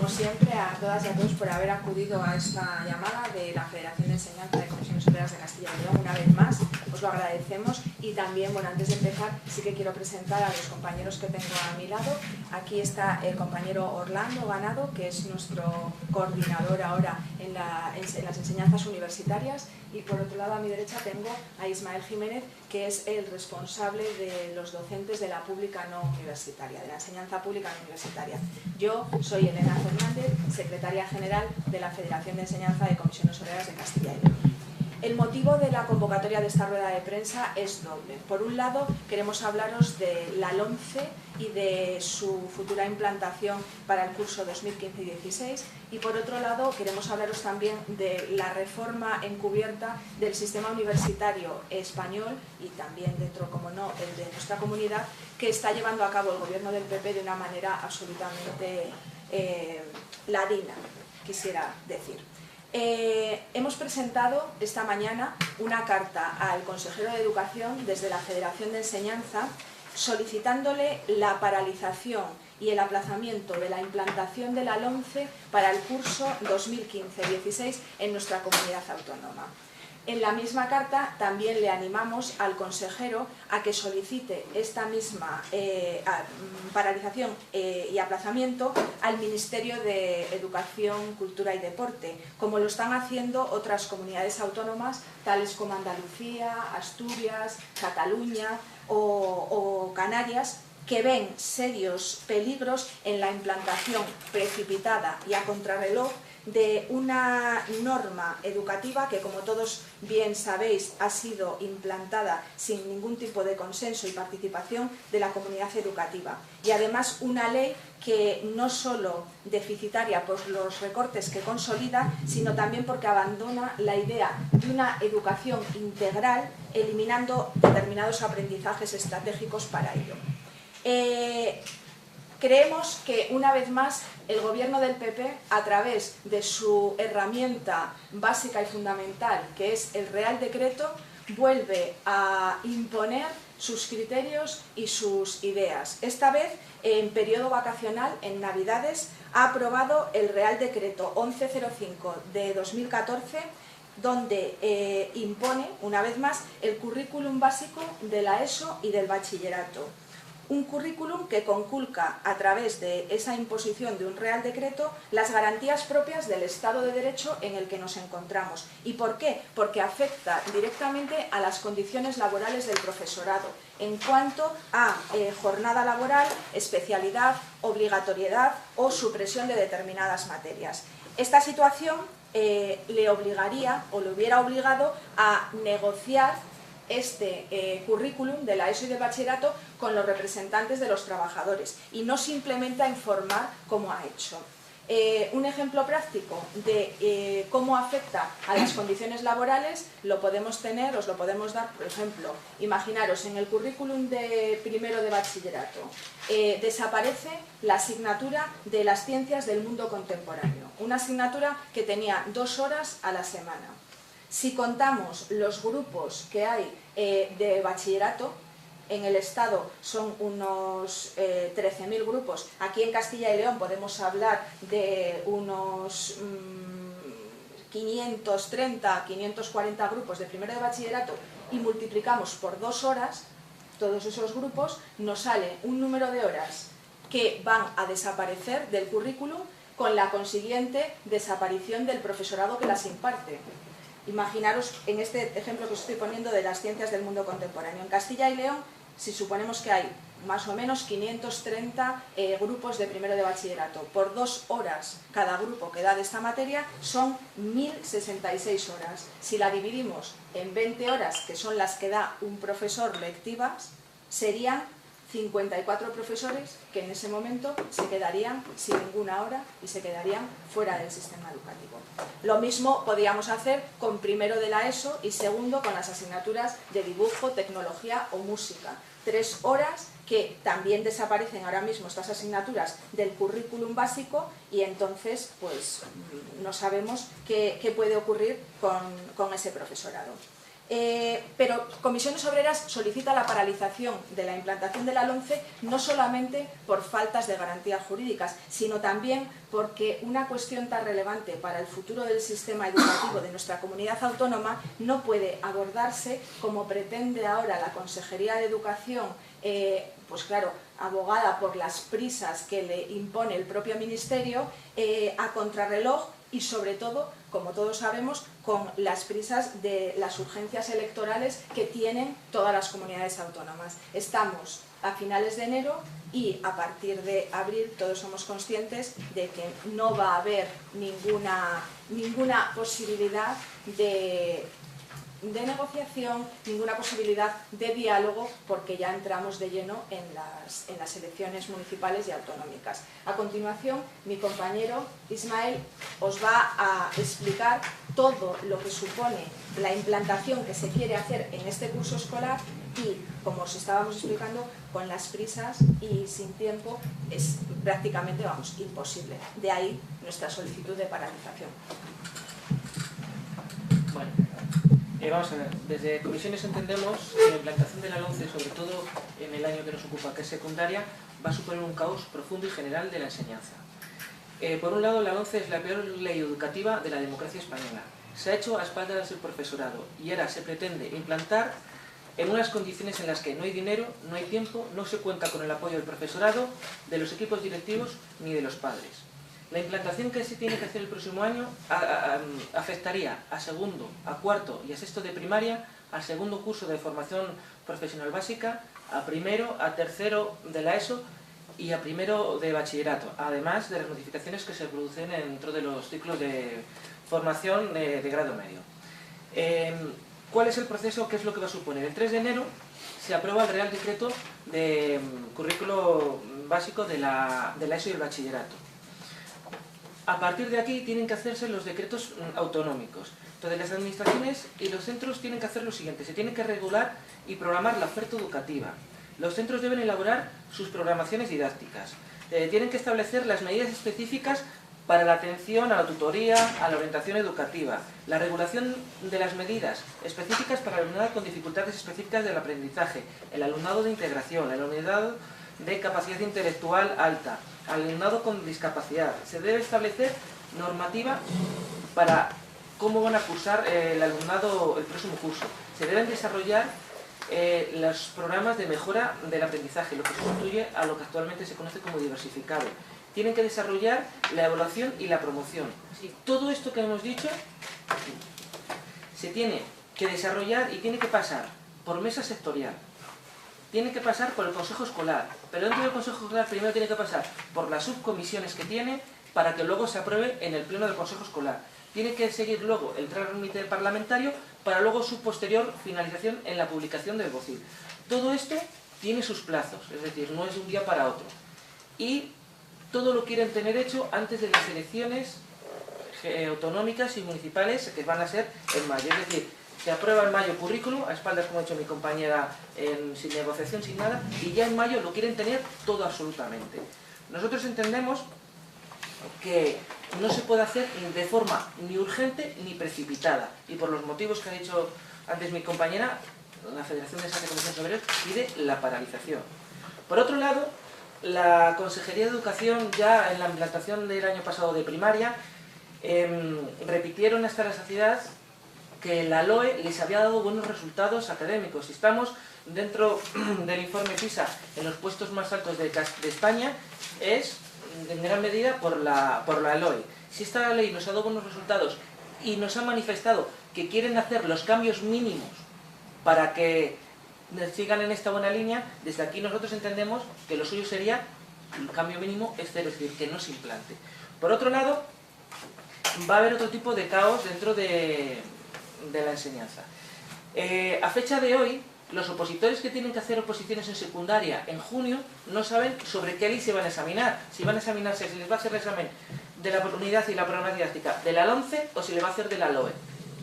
como siempre, a todas y a todos por haber acudido a esta llamada de la Federación de Enseñanza de Comisiones Obreras de Castilla y León. Una vez más, os lo agradecemos y también, bueno, antes de empezar, sí que quiero presentar a los compañeros que tengo a mi lado. Aquí está el compañero Orlando Ganado, que es nuestro coordinador ahora en las enseñanzas universitarias, y por otro lado a mi derecha tengo a Ismael Jiménez, que es el responsable de los docentes de la pública no universitaria, de la enseñanza pública no universitaria. Yo soy Elena Fernández, secretaria general de la Federación de Enseñanza de Comisiones Obreras de Castilla y León. El motivo de la convocatoria de esta rueda de prensa es doble. Por un lado, queremos hablaros de la LOMCE y de su futura implantación para el curso 2015-16, y por otro lado, queremos hablaros también de la reforma encubierta del sistema universitario español y también dentro, como no, el de nuestra comunidad, que está llevando a cabo el gobierno del PP de una manera absolutamente ladina, quisiera decir. Hemos presentado esta mañana una carta al consejero de Educación desde la Federación de Enseñanza solicitándole la paralización y el aplazamiento de la implantación de la LOMCE para el curso 2015-16 en nuestra comunidad autónoma. En la misma carta también le animamos al consejero a que solicite esta misma paralización y aplazamiento al Ministerio de Educación, Cultura y Deporte, como lo están haciendo otras comunidades autónomas, tales como Andalucía, Asturias, Cataluña o Canarias, que ven serios peligros en la implantación precipitada y a contrarreloj de una norma educativa que, como todos bien sabéis, ha sido implantada sin ningún tipo de consenso y participación de la comunidad educativa. Y además una ley que no solo deficitaria por los recortes que consolida, sino también porque abandona la idea de una educación integral, eliminando determinados aprendizajes estratégicos para ello. Creemos que, una vez más, el gobierno del PP, a través de su herramienta básica y fundamental, que es el Real Decreto, vuelve a imponer sus criterios y sus ideas. Esta vez, en periodo vacacional, en Navidades, ha aprobado el Real Decreto 1105 de 2014, donde impone, una vez más, el currículum básico de la ESO y del bachillerato. Un currículum que conculca, a través de esa imposición de un Real Decreto, las garantías propias del Estado de Derecho en el que nos encontramos. ¿Y por qué? Porque afecta directamente a las condiciones laborales del profesorado, en cuanto a jornada laboral, especialidad, obligatoriedad o supresión de determinadas materias. Esta situación le obligaría, o le hubiera obligado, a negociar este currículum de la ESO y del bachillerato con los representantes de los trabajadores y no simplemente a informar como ha hecho. Un ejemplo práctico de cómo afecta a las condiciones laborales lo podemos tener, os lo podemos dar, por ejemplo, imaginaros, en el currículum de primero de bachillerato desaparece la asignatura de las ciencias del mundo contemporáneo, una asignatura que tenía 2 horas a la semana. Si contamos los grupos que hay de bachillerato, en el Estado son unos 13.000 grupos. Aquí en Castilla y León podemos hablar de unos 530, 540 grupos de primero de bachillerato, y multiplicamos por 2 horas todos esos grupos, nos sale un número de horas que van a desaparecer del currículum, con la consiguiente desaparición del profesorado que las imparte. Imaginaros en este ejemplo que os estoy poniendo de las ciencias del mundo contemporáneo. En Castilla y León, si suponemos que hay más o menos 530 grupos de primero de bachillerato, por 2 horas cada grupo que da de esta materia, son 1.066 horas. Si la dividimos en 20 horas, que son las que da un profesor lectivas, serían 54 profesores que en ese momento se quedarían sin ninguna hora y se quedarían fuera del sistema educativo. Lo mismo podríamos hacer con primero de la ESO y segundo con las asignaturas de dibujo, tecnología o música. 3 horas que también desaparecen ahora mismo, estas asignaturas, del currículum básico, y entonces pues no sabemos qué puede ocurrir con ese profesorado. Pero Comisiones Obreras solicita la paralización de la implantación de la LOMCE no solamente por faltas de garantías jurídicas, sino también porque una cuestión tan relevante para el futuro del sistema educativo de nuestra comunidad autónoma no puede abordarse como pretende ahora la Consejería de Educación, pues claro, abogada por las prisas que le impone el propio Ministerio, a contrarreloj y sobre todo, como todos sabemos, con las prisas de las urgencias electorales que tienen todas las comunidades autónomas. Estamos a finales de enero y a partir de abril todos somos conscientes de que no va a haber ninguna posibilidad de negociación, ninguna posibilidad de diálogo, porque ya entramos de lleno en las elecciones municipales y autonómicas. A continuación, mi compañero Ismael os va a explicar todo lo que supone la implantación que se quiere hacer en este curso escolar y, como os estábamos explicando, con las prisas y sin tiempo es prácticamente, vamos, imposible. De ahí nuestra solicitud de paralización. Bueno. Vamos a ver, desde Comisiones entendemos que la implantación de la LOMCE, sobre todo en el año que nos ocupa, que es secundaria, va a suponer un caos profundo y general de la enseñanza. Por un lado, la LOMCE es la peor ley educativa de la democracia española. Se ha hecho a espaldas del profesorado y ahora se pretende implantar en unas condiciones en las que no hay dinero, no hay tiempo, no se cuenta con el apoyo del profesorado, de los equipos directivos ni de los padres. La implantación que se tiene que hacer el próximo año afectaría a segundo, a cuarto y a sexto de primaria, al segundo curso de formación profesional básica, a primero, a tercero de la ESO y a primero de bachillerato, además de las modificaciones que se producen dentro de los ciclos de formación de grado medio. ¿Cuál es el proceso? ¿Qué es lo que va a suponer? El 3 de enero se aprueba el Real Decreto de currículo básico de la ESO y el bachillerato. A partir de aquí tienen que hacerse los decretos autonómicos. Entonces las administraciones y los centros tienen que hacer lo siguiente: se tienen que regular y programar la oferta educativa. Los centros deben elaborar sus programaciones didácticas. Tienen que establecer las medidas específicas para la atención a la tutoría, a la orientación educativa, la regulación de las medidas específicas para el alumnado con dificultades específicas del aprendizaje, el alumnado de integración, el alumnado de capacidad intelectual alta, alumnado con discapacidad. Se debe establecer normativa para cómo van a cursar el alumnado el próximo curso. Se deben desarrollar los programas de mejora del aprendizaje, lo que sustituye a lo que actualmente se conoce como diversificado. Tienen que desarrollar la evaluación y la promoción. Y todo esto que hemos dicho se tiene que desarrollar y tiene que pasar por mesa sectorial. Tiene que pasar por el Consejo Escolar, pero dentro del Consejo Escolar primero tiene que pasar por las subcomisiones que tiene para que luego se apruebe en el Pleno del Consejo Escolar. Tiene que seguir luego el trámite parlamentario para luego su posterior finalización en la publicación del BOCIL. Todo esto tiene sus plazos, es decir, no es de un día para otro. Y todo lo quieren tener hecho antes de las elecciones autonómicas y municipales que van a ser en mayo. Es decir, se aprueba en mayo currículum, a espaldas, como ha dicho mi compañera, sin negociación, sin nada, y ya en mayo lo quieren tener todo absolutamente. Nosotros entendemos que no se puede hacer de forma ni urgente ni precipitada, y por los motivos que ha dicho antes mi compañera, la Federación de Esas Comisiones Obreras pide la paralización. Por otro lado, la Consejería de Educación, ya en la implantación del año pasado de primaria, repitieron hasta la saciedad que la LOE les había dado buenos resultados académicos. Estamos dentro del informe PISA en los puestos más altos de España, es en gran medida por la LOE. Si esta ley nos ha dado buenos resultados y nos ha manifestado que quieren hacer los cambios mínimos para que sigan en esta buena línea, desde aquí nosotros entendemos que lo suyo sería el cambio mínimo es cero, es decir, que no se implante. Por otro lado, va a haber otro tipo de caos dentro de la enseñanza. A fecha de hoy, los opositores que tienen que hacer oposiciones en secundaria en junio no saben sobre qué ley se van a examinar. Si van a examinarse, si les va a hacer el examen de la unidad y la programa didáctica de la LOMCE o si le va a hacer de la LOE.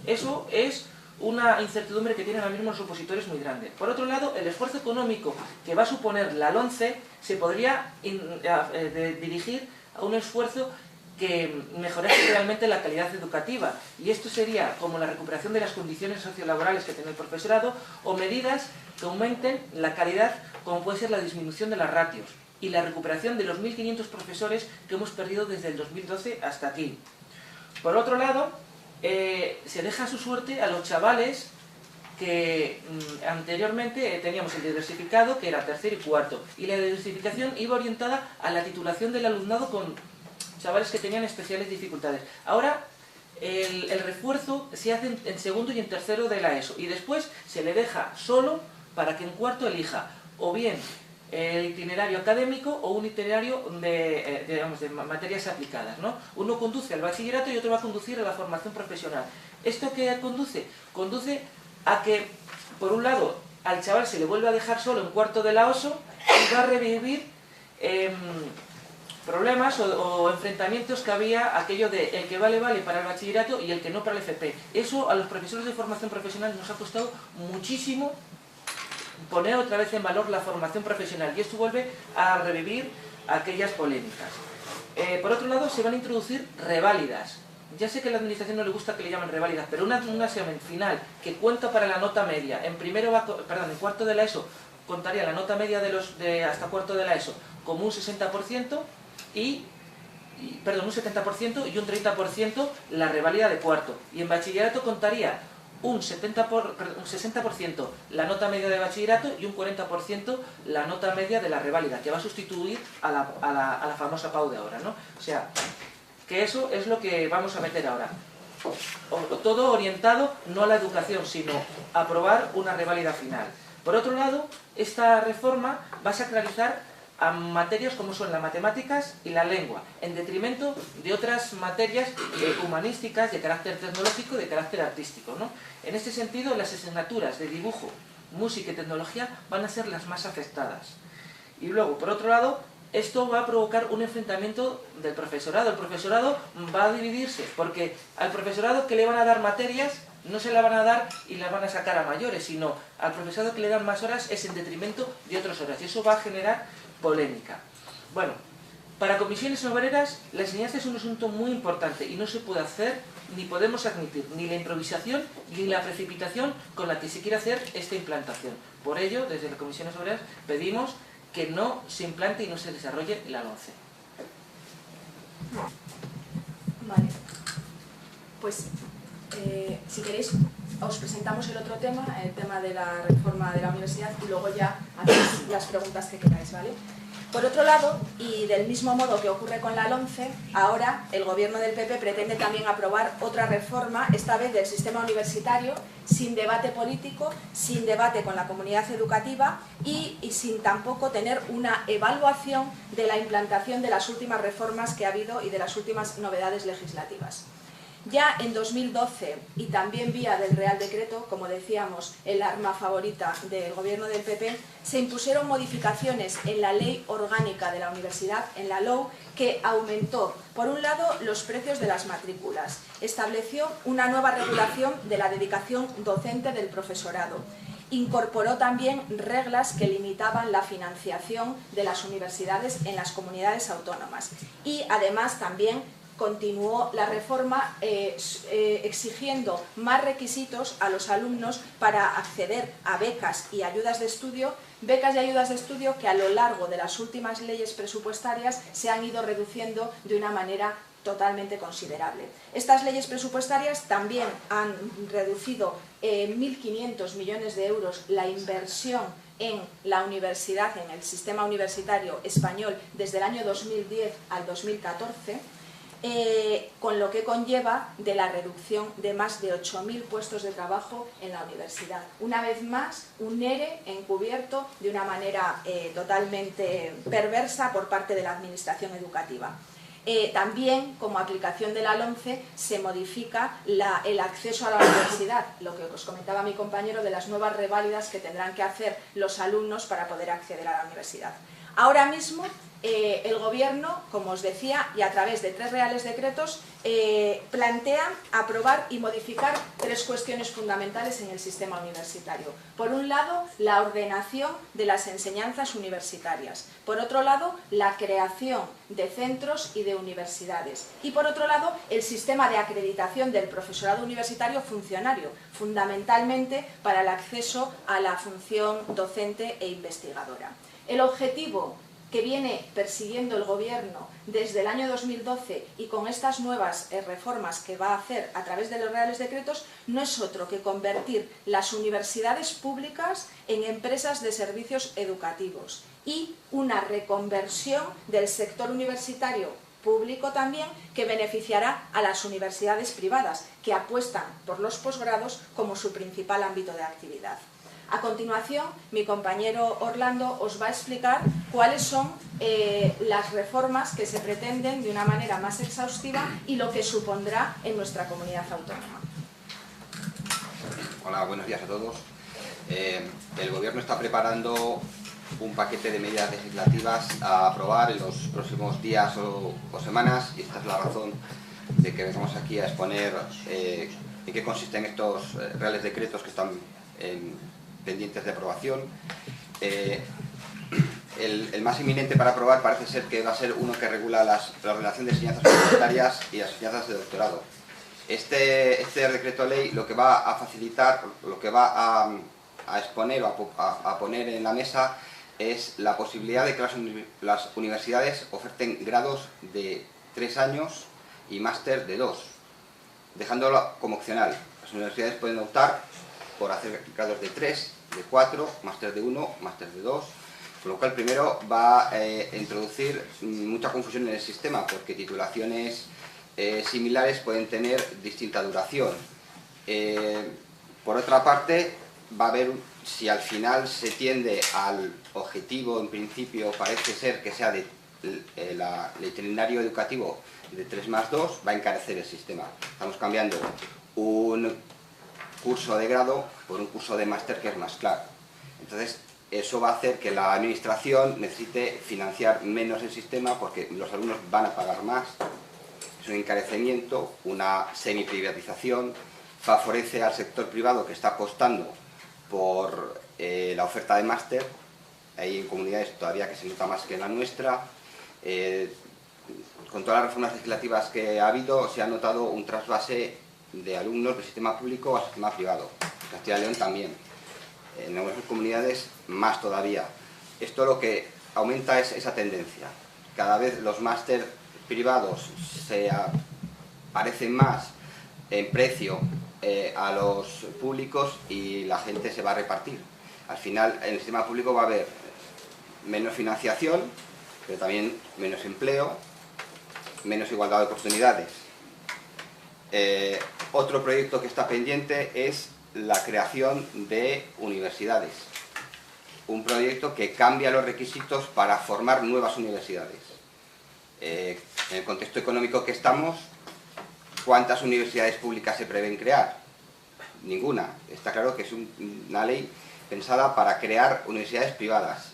Eso es una incertidumbre que tienen ahora mismo los opositores muy grande. Por otro lado, el esfuerzo económico que va a suponer la LOMCE se podría dirigir a un esfuerzo que mejorase realmente la calidad educativa. Y esto sería como la recuperación de las condiciones sociolaborales que tiene el profesorado o medidas que aumenten la calidad, como puede ser la disminución de las ratios y la recuperación de los 1.500 profesores que hemos perdido desde el 2012 hasta aquí. Por otro lado, se deja a su suerte a los chavales que anteriormente teníamos el diversificado, que era tercero y cuarto, y la diversificación iba orientada a la titulación del alumnado con chavales que tenían especiales dificultades. Ahora el refuerzo se hace en segundo y en tercero de la ESO, y después se le deja solo para que en cuarto elija o bien el itinerario académico o un itinerario de materias aplicadas, ¿no? Uno conduce al bachillerato y otro va a conducir a la formación profesional. ¿Esto qué conduce? Conduce a que, por un lado, al chaval se le vuelve a dejar solo en cuarto de la OSO y va a revivir problemas o enfrentamientos que había, aquello de el que vale para el bachillerato y el que no para el FP. Eso a los profesores de formación profesional nos ha costado muchísimo poner otra vez en valor la formación profesional, y esto vuelve a revivir aquellas polémicas. Por otro lado, se van a introducir reválidas. Ya sé que a la administración no le gusta que le llamen reválidas, pero un examen final que cuenta para la nota media, en cuarto de la ESO contaría la nota media de hasta cuarto de la ESO como un 60% un 70% y un 30% la reválida de cuarto, y en bachillerato contaría un 60% la nota media de bachillerato y un 40% la nota media de la reválida, que va a sustituir a la famosa PAU de ahora, ¿no? O sea, que eso es lo que vamos a meter ahora. Todo orientado no a la educación, sino a aprobar una reválida final. Por otro lado, esta reforma va a sacralizar a materias como son las matemáticas y la lengua, en detrimento de otras materias humanísticas de carácter tecnológico y de carácter artístico, ¿no? En este sentido, las asignaturas de dibujo, música y tecnología van a ser las más afectadas. Y luego, por otro lado, esto va a provocar un enfrentamiento del profesorado. El profesorado va a dividirse, porque al profesorado que le van a dar materias no se la van a dar y las van a sacar a mayores, sino al profesorado que le dan más horas es en detrimento de otras horas, y eso va a generar polémica. Bueno, para Comisiones Obreras la enseñanza es un asunto muy importante y no se puede hacer ni podemos admitir ni la improvisación ni la precipitación con la que se quiere hacer esta implantación. Por ello, desde las Comisiones Obreras pedimos que no se implante y no se desarrolle la LOMCE. Vale. Pues, si queréis, os presentamos el otro tema, el tema de la reforma de la universidad, y luego ya hacéis las preguntas que queráis, ¿vale? Por otro lado, y del mismo modo que ocurre con la LOMCE, ahora el gobierno del PP pretende también aprobar otra reforma, esta vez del sistema universitario, sin debate político, sin debate con la comunidad educativa y sin tampoco tener una evaluación de la implantación de las últimas reformas que ha habido y de las últimas novedades legislativas. Ya en 2012, y también vía del Real Decreto, como decíamos, el arma favorita del gobierno del PP, se impusieron modificaciones en la Ley Orgánica de la Universidad, en la LOU, que aumentó, por un lado, los precios de las matrículas, estableció una nueva regulación de la dedicación docente del profesorado, incorporó también reglas que limitaban la financiación de las universidades en las comunidades autónomas y, además, también continuó la reforma exigiendo más requisitos a los alumnos para acceder a becas y ayudas de estudio que a lo largo de las últimas leyes presupuestarias se han ido reduciendo de una manera totalmente considerable. Estas leyes presupuestarias también han reducido 1.500 millones de euros la inversión en la universidad, en el sistema universitario español desde el año 2010 al 2014, con lo que conlleva de la reducción de más de 8.000 puestos de trabajo en la universidad. Una vez más, un ERE encubierto de una manera totalmente perversa por parte de la administración educativa. También, como aplicación de la LOMCE, se modifica el acceso a la universidad, lo que os comentaba mi compañero de las nuevas reválidas que tendrán que hacer los alumnos para poder acceder a la universidad. Ahora mismo, el Gobierno, como os decía, y a través de 3 reales decretos, plantea aprobar y modificar 3 cuestiones fundamentales en el sistema universitario. Por un lado, la ordenación de las enseñanzas universitarias. Por otro lado, la creación de centros y de universidades. Y por otro lado, el sistema de acreditación del profesorado universitario funcionario, fundamentalmente para el acceso a la función docente e investigadora. El objetivo que viene persiguiendo el Gobierno desde el año 2012 y con estas nuevas reformas que va a hacer a través de los reales decretos no es otro que convertir las universidades públicas en empresas de servicios educativos y una reconversión del sector universitario público también que beneficiará a las universidades privadas que apuestan por los posgrados como su principal ámbito de actividad. A continuación, mi compañero Orlando os va a explicar cuáles son las reformas que se pretenden de una manera más exhaustiva y lo que supondrá en nuestra comunidad autónoma. Hola, buenos días a todos. El Gobierno está preparando un paquete de medidas legislativas a aprobar en los próximos días o semanas, y esta es la razón de que vengamos aquí a exponer en qué consisten estos reales decretos que están pendientes de aprobación. El más inminente para aprobar parece ser que va a ser uno que regula la ordenación de enseñanzas universitarias y las enseñanzas de doctorado. Este decreto ley lo que va a facilitar, lo que va a exponer o a poner en la mesa es la posibilidad de que las universidades oferten grados de 3 años y máster de 2, dejándolo como opcional. Las universidades pueden optar por hacer grados de 3, de 4, máster de 1, máster de 2, con lo cual primero va a introducir mucha confusión en el sistema, porque titulaciones similares pueden tener distinta duración. Por otra parte, va a haber, si al final se tiende al objetivo, en principio parece ser que sea el itinerario educativo de 3+2, va a encarecer el sistema. Estamos cambiando un curso de grado por un curso de máster que es más claro. Entonces, eso va a hacer que la administración necesite financiar menos el sistema porque los alumnos van a pagar más. Es un encarecimiento, una semi-privatización, favorece al sector privado que está apostando por la oferta de máster. Hay en comunidades todavía que se nota más que en la nuestra. Con todas las reformas legislativas que ha habido, se ha notado un trasvase de alumnos del sistema público al sistema privado. En Castilla y León también. En algunas comunidades más todavía. Esto lo que aumenta es esa tendencia. Cada vez los máster privados se parecen más en precio a los públicos y la gente se va a repartir. Al final, en el sistema público va a haber menos financiación, pero también menos empleo, menos igualdad de oportunidades. Otro proyecto que está pendiente es la creación de universidades. Un proyecto que cambia los requisitos para formar nuevas universidades. En el contexto económico que estamos, ¿cuántas universidades públicas se prevén crear? Ninguna. Está claro que es una ley pensada para crear universidades privadas.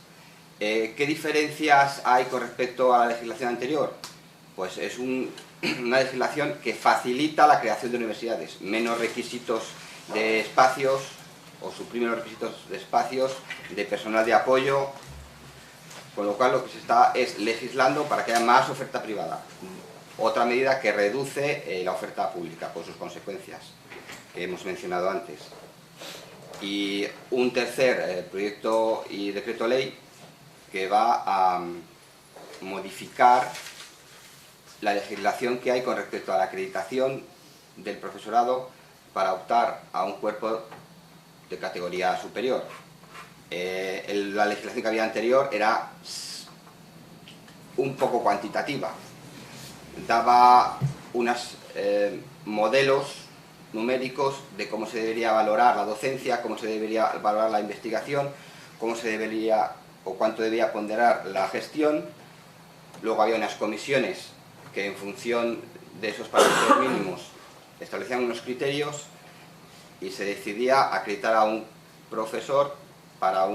¿Qué diferencias hay con respecto a la legislación anterior? Pues es una legislación que facilita la creación de universidades, menos requisitos de espacios, o suprime los requisitos de espacios, de personal de apoyo, con lo cual lo que se está es legislando para que haya más oferta privada. Otra medida que reduce la oferta pública por sus consecuencias, que hemos mencionado antes. Y un tercer proyecto y decreto ley que va a modificar la legislación que hay con respecto a la acreditación del profesorado para optar a un cuerpo de categoría superior. La legislación que había anterior era un poco cuantitativa. Daba unos modelos numéricos de cómo se debería valorar la docencia, cómo se debería valorar la investigación, cómo se debería o cuánto debía ponderar la gestión. Luego había unas comisiones que en función de esos parámetros mínimos establecían unos criterios y se decidía acreditar a un profesor para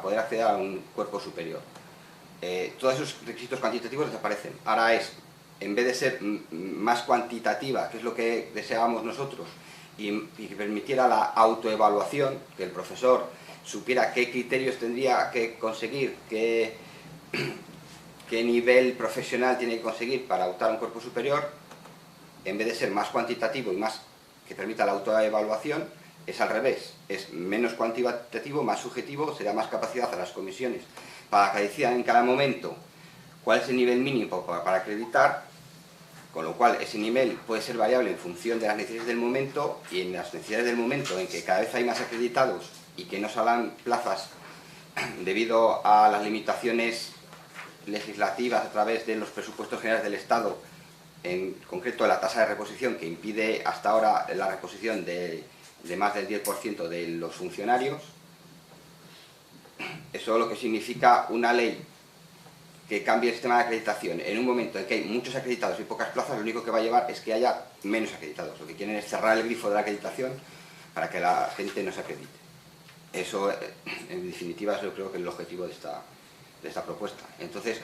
poder acceder a un cuerpo superior. todos esos requisitos cuantitativos desaparecen. Ahora es, en vez de ser más cuantitativa, que es lo que deseábamos nosotros, y que permitiera la autoevaluación, que el profesor supiera qué criterios tendría que conseguir, qué nivel profesional tiene que conseguir para optar a un cuerpo superior, en vez de ser más cuantitativo y más que permita la autoevaluación, es al revés, es menos cuantitativo, más subjetivo, se da más capacidad a las comisiones para que decidan en cada momento cuál es el nivel mínimo para acreditar, con lo cual ese nivel puede ser variable en función de las necesidades del momento, y en las necesidades del momento en que cada vez hay más acreditados y que no salen plazas debido a las limitaciones legislativas a través de los presupuestos generales del Estado, en concreto la tasa de reposición que impide hasta ahora la reposición de más del 10% de los funcionarios. Eso es lo que significa una ley que cambie el sistema de acreditación en un momento en que hay muchos acreditados y pocas plazas. Lo único que va a llevar es que haya menos acreditados. Lo que quieren es cerrar el grifo de la acreditación para que la gente no se acredite. Eso, en definitiva, yo creo que es el objetivo de esta propuesta. Entonces,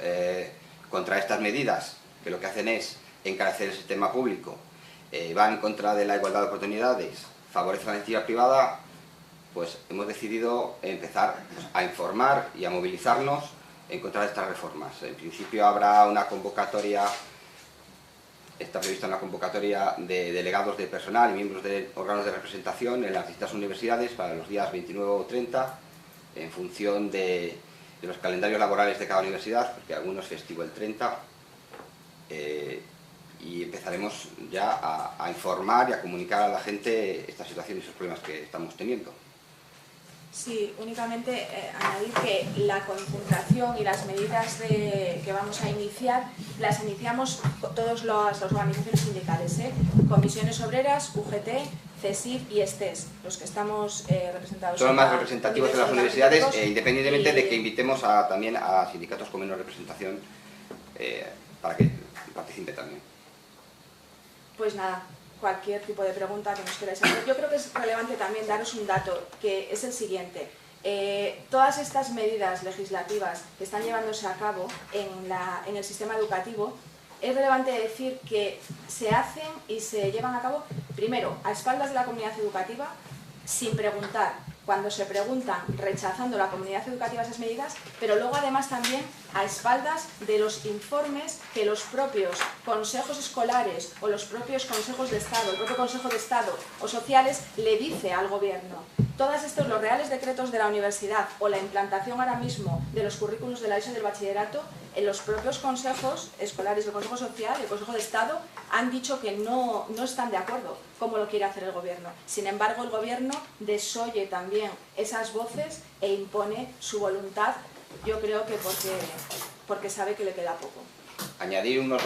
contra estas medidas, que lo que hacen es encarecer el sistema público, van en contra de la igualdad de oportunidades, favorecen la iniciativa privada, pues hemos decidido empezar a informar y a movilizarnos en contra de estas reformas. En principio habrá una convocatoria, está prevista una convocatoria de delegados de personal y miembros de órganos de representación en las distintas universidades para los días 29 o 30, en función de los calendarios laborales de cada universidad, porque alguno es festivo el 30, y empezaremos ya a informar y a comunicar a la gente esta situación y esos problemas que estamos teniendo. Sí, únicamente añadir que la concentración y las medidas que vamos a iniciar las iniciamos con todas las organizaciones sindicales, comisiones obreras, UGT, CESIF y STES, los que estamos representados. Son los más representativos de las universidades, independientemente de que invitemos también a sindicatos con menos representación para que participe también. Pues nada, cualquier tipo de pregunta que nos queráis hacer. Yo creo que es relevante también daros un dato, que es el siguiente. Todas estas medidas legislativas que están llevándose a cabo en el sistema educativo, es relevante decir que se hacen y se llevan a cabo, primero, a espaldas de la comunidad educativa, sin preguntar. Cuando se preguntan, rechazando la comunidad educativa esas medidas, pero luego además también a espaldas de los informes que los propios consejos escolares o los propios consejos de Estado, el propio Consejo de Estado o sociales le dice al gobierno. Todos estos, los reales decretos de la universidad o la implantación ahora mismo de los currículos de la ESO y del bachillerato, en los propios consejos escolares, el Consejo Social y el Consejo de Estado han dicho que no están de acuerdo cómo lo quiere hacer el gobierno. Sin embargo, el gobierno desoye también esas voces e impone su voluntad, yo creo que porque sabe que le queda poco. Añadir unos